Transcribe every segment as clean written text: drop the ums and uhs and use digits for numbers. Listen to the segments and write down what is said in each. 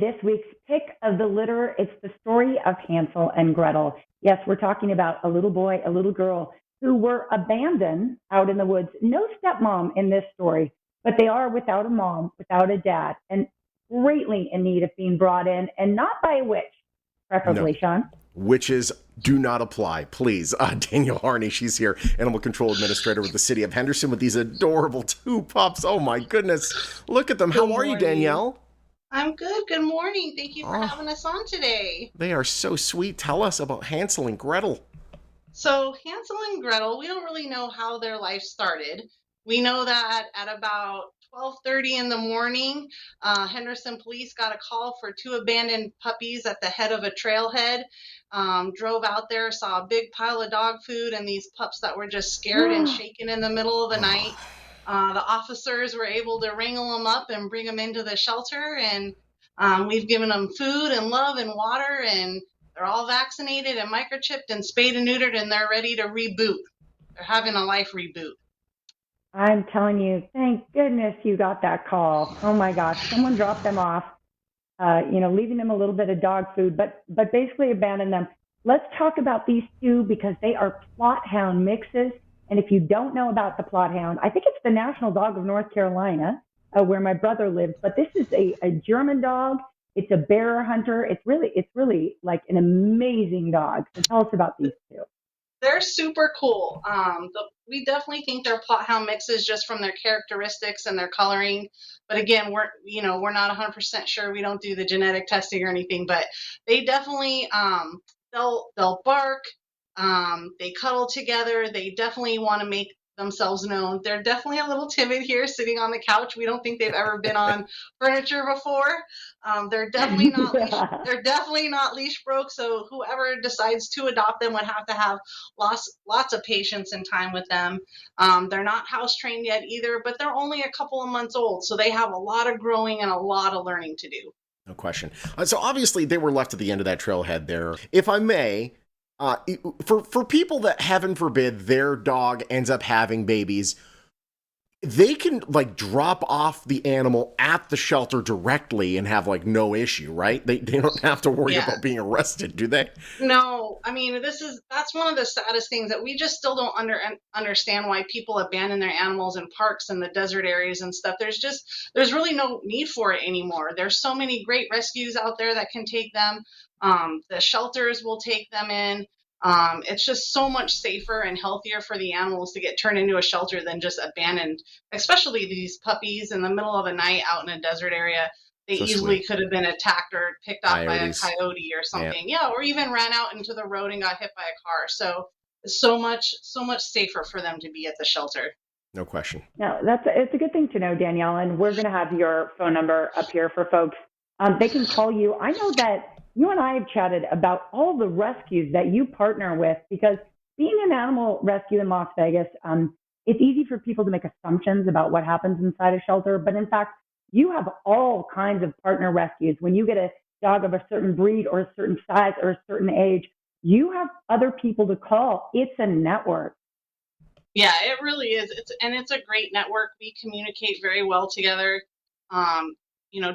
this week's pick of the litter. It's the story of Hansel and Gretel. Yes, we're talking about a little boy, a little girl who were abandoned out in the woods. No stepmom in this story, but they are without a mom, without a dad, and greatly in need of being brought in, and not by a witch, No. preferably, Sean. Witches do not apply, please. Danielle Harney, she's here, Animal Control Administrator with the City of Henderson with these adorable two pups. Oh my goodness. Look at them. Good How are you, morning. Danielle? I'm good. Good morning. Thank you for Oh, having us on today. they are so sweet. Tell us about Hansel and Gretel. So, Hansel and Gretel, we don't really know how their life started. We know that at about 12:30 in the morning, Henderson police got a call for two abandoned puppies at the head of a trailhead. Drove out there, saw a big pile of dog food and these pups that were just scared and shaken in the middle of the night. The officers were able to wrangle them up and bring them into the shelter, and we've given them food and love and water, and they're all vaccinated and microchipped and spayed and neutered, and they're ready to reboot. They're having a life reboot. I'm telling you, thank goodness you got that call. Oh my gosh, someone dropped them off, leaving them a little bit of dog food, but basically abandoned them. Let's talk about these two because they are plot hound mixes. And if you don't know about the plot hound, I think it's the national dog of North Carolina, where my brother lives. But this is a German dog. It's a bear hunter. It's really like an amazing dog. So tell us about these two. They're super cool. We definitely think they're plot hound mixes just from their characteristics and their coloring. But again, we're not 100% sure. We don't do the genetic testing or anything. But they definitely they'll bark. They cuddle together. They definitely want to make themselves known. They're definitely a little timid here, sitting on the couch. We don't think they've ever been on furniture before. They're definitely not leash. Yeah. They're definitely not leash broke. So whoever decides to adopt them would have to have lots of patience and time with them. They're not house trained yet either, but they're only a couple of months old, so they have a lot of growing and a lot of learning to do. No question. So obviously they were left at the end of that trailhead there. If I may, for people that, heaven forbid, their dog ends up having babies, they can like drop off the animal at the shelter directly and have like no issue, right? They don't have to worry Yeah. about being arrested, do they? No, I mean that's one of the saddest things that we just still don't understand why people abandon their animals in parks and the desert areas and stuff. There's really no need for it anymore. There's so many great rescues out there that can take them. The shelters will take them in. It's just so much safer and healthier for the animals to get turned into a shelter than just abandoned, especially these puppies in the middle of the night out in a desert area. They So easily sweet. could have been attacked or picked off by a Coyotes. coyote or Yeah, something. Yeah, or even ran out into the road and got hit by a car. So so much safer for them to be at the shelter. no question. No, it's a good thing to know, Danielle, and we're going to have your phone number up here for folks. They can call you. I know that you and I have chatted about all the rescues that you partner with because being an animal rescue in Las Vegas, it's easy for people to make assumptions about what happens inside a shelter, but in fact, you have all kinds of partner rescues. When you get a dog of a certain breed or a certain size or a certain age, you have other people to call. It's a network. Yeah, it really is. It's a great network. We communicate very well together. Um,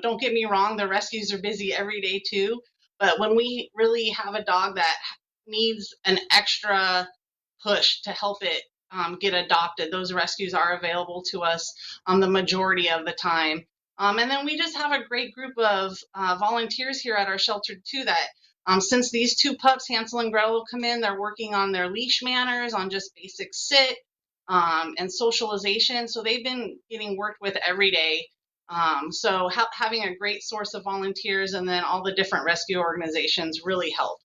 don't get me wrong, the rescues are busy every day too. But when we really have a dog that needs an extra push to help it get adopted, those rescues are available to us the majority of the time. And then we just have a great group of volunteers here at our shelter too that since these two pups, Hansel and Gretel, come in, they're working on their leash manners, on just basic sit and socialization. So they've been getting worked with every day. So having a great source of volunteers and then all the different rescue organizations really help.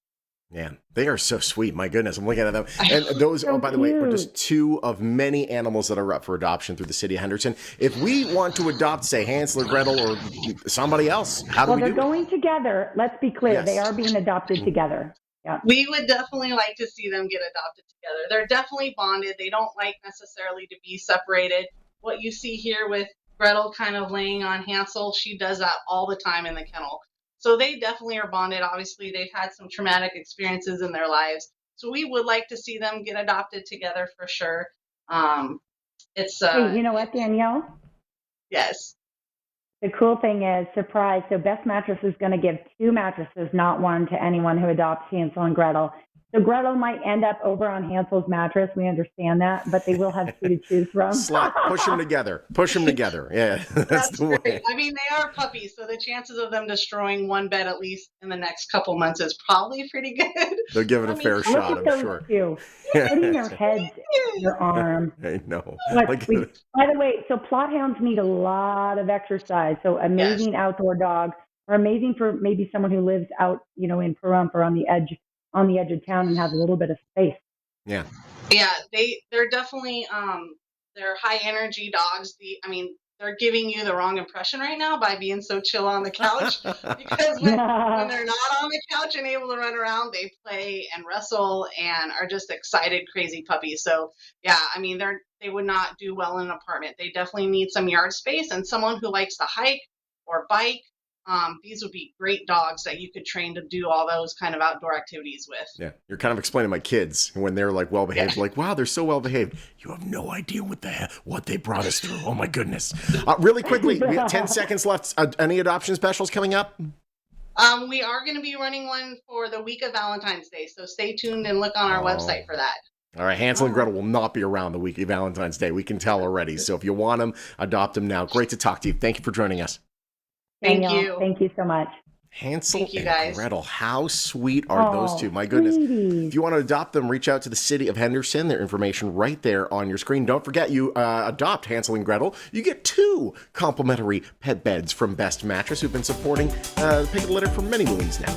Yeah, they are so sweet. My goodness, I'm looking at them. And those, oh, So by the way, are just cute. two of many animals that are up for adoption through the city of Henderson. If we want to adopt, say, Hansel or Gretel or somebody else, how do Well, we they're do it? going together. Let's be clear. They Yes. are being adopted together. Yeah. We would definitely like to see them get adopted together. They're definitely bonded. They don't like necessarily to be separated. What you see here with Gretel kind of laying on Hansel, she does that all the time in the kennel. So they definitely are bonded. Obviously, they've had some traumatic experiences in their lives. So we would like to see them get adopted together for sure. Um, it's Hey, you know what, Danielle? yes. the cool thing is, surprise, so Best Mattress is going to give 2 mattresses, not 1, to anyone who adopts Hansel and Gretel. So Gretel might end up over on Hansel's mattress. We understand that, but they will have 2 to choose from. Push them together. Push them together. Yeah, that's the great. way. I mean, they are puppies, so the chances of them destroying one bed at least in the next couple months is probably pretty good. They'll give it a fair Look shot, at I'm those sure. 2 putting their heads in your arm. I know. By Like, the way, so plot hounds need a lot of exercise. So amazing outdoor dogs are amazing for maybe someone who lives out, in Pahrump or on the edge of town and has a little bit of space. yeah. Yeah, they're definitely they're high energy dogs. They're giving you the wrong impression right now by being so chill on the couch, because when they're not on the couch and able to run around, they play and wrestle and are just excited, crazy puppies. So yeah, I mean, they would not do well in an apartment. They definitely need some yard space, and someone who likes to hike or bike. These would be great dogs that you could train to do all those kind of outdoor activities with. Yeah, you're kind of explaining my kids when they're like well behaved, like, wow, they're so well behaved. You have no idea what they brought us through. Oh my goodness! Really quickly, we have 10 seconds left. Any adoption specials coming up? We are going to be running one for the week of Valentine's Day, so stay tuned and look on our website for that. All right, Hansel and Gretel will not be around the week of Valentine's Day. We can tell already. So if you want them, adopt them now. Great to talk to you. Thank you for joining us. Thank you. Thank you so much. Hansel and Gretel. How sweet are those 2? My goodness. Sweeties. If you want to adopt them, reach out to the city of Henderson. Their information right there on your screen. Don't forget, you adopt Hansel and Gretel, you get 2 complimentary pet beds from Best Mattress, who've been supporting Pick of the Litter for many moons now.